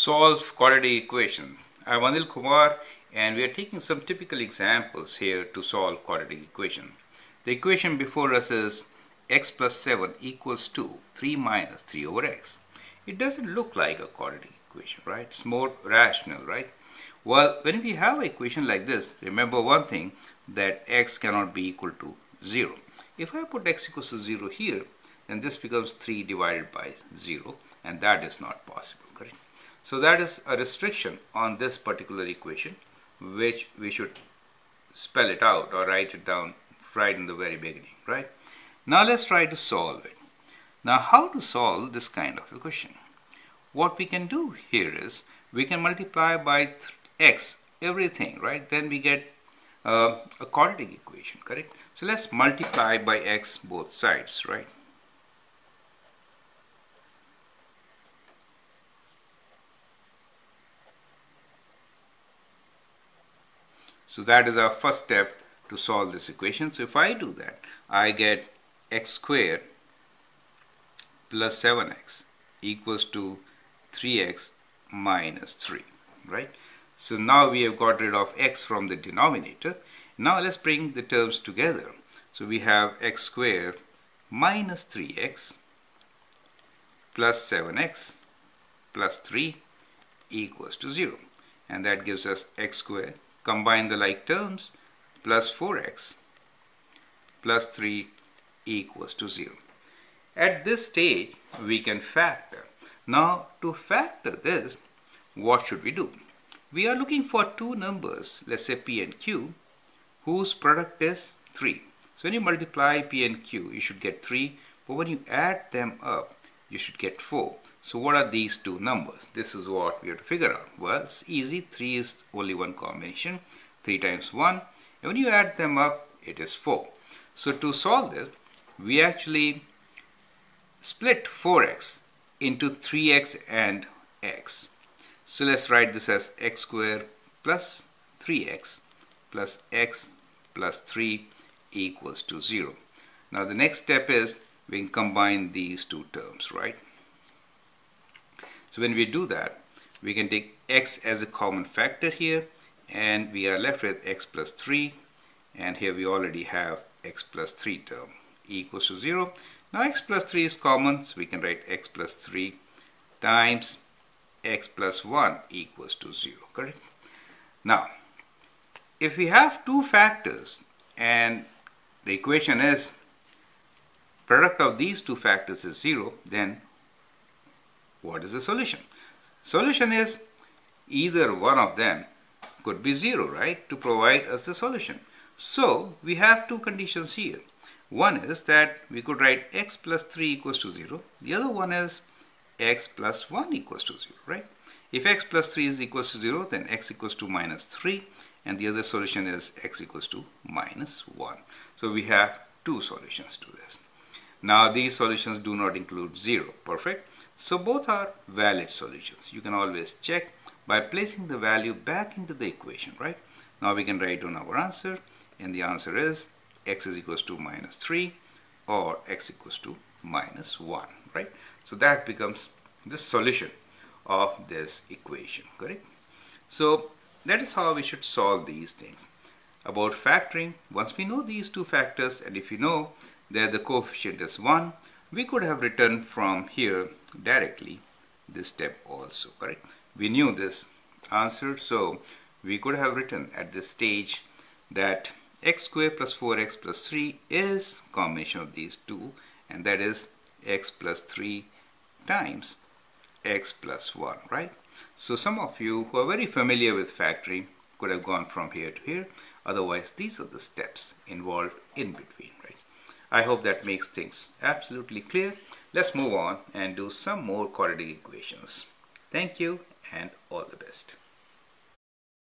Solve quadratic equation. I'm Anil Kumar and we are taking some typical examples here to solve quadratic equation. The equation before us is x plus 7 equals to 3 minus 3 over x. It doesn't look like a quadratic equation, right? It's more rational, right? Well, when we have an equation like this, remember one thing, that x cannot be equal to 0. If I put x equals to 0 here, then this becomes 3 divided by 0, and that is not possible, correct? So that is a restriction on this particular equation, which we should spell it out or write it down right in the very beginning, right? Now let's try to solve it. Now how to solve this kind of equation? What we can do here is we can multiply by x everything, right? Then we get a quadratic equation, correct? So let's multiply by x both sides, right? So that is our first step to solve this equation. So if I do that, I get x squared plus 7x equals to 3x minus 3, right? So now we have got rid of x from the denominator. Now let's bring the terms together. So we have x squared minus 3x plus 7x plus 3 equals to 0. And that gives us x squared. Combine the like terms, plus 4x plus 3 equals to 0. At this stage, we can factor. Now, to factor this, what should we do? We are looking for two numbers, let's say p and q, whose product is 3. So when you multiply p and q, you should get 3, but when you add them up, you should get 4. So what are these two numbers? This is what we have to figure out. Well, it's easy. 3 is only one combination. 3 times 1. And when you add them up, it is 4. So to solve this, we actually split 4x into 3x and x. So let's write this as x squared plus 3x plus x plus 3 equals to 0. Now the next step is we can combine these two terms, right? So when we do that, we can take x as a common factor here, and we are left with x plus 3, and here we already have x plus 3 term equals to 0. Now x plus 3 is common, so we can write x plus 3 times x plus 1 equals to 0, correct? Now, if we have two factors and the equation is product of these two factors is 0, then what is the solution? Solution is either one of them could be 0, right, to provide us the solution. So we have two conditions here. One is that we could write x plus 3 equals to 0. The other one is x plus 1 equals to 0, right? If x plus 3 is equals to 0, then x equals to minus 3, and the other solution is x equals to minus 1. So we have two solutions to this. Now these solutions do not include 0, perfect. So both are valid solutions. You can always check by placing the value back into the equation, right? Now we can write down our answer, and the answer is x is equals to minus 3 or x equals to minus 1, right? So that becomes the solution of this equation, correct? So that is how we should solve these things. About factoring, once we know these two factors, and if we know that the coefficient is 1, we could have written from here directly this step also, correct? We knew this answer, so we could have written at this stage that x squared plus 4x plus 3 is combination of these two, and that is x plus 3 times x plus 1, right? So some of you who are very familiar with factoring could have gone from here to here. Otherwise, these are the steps involved in between, right? I hope that makes things absolutely clear. Let's move on and do some more quadratic equations. Thank you and all the best.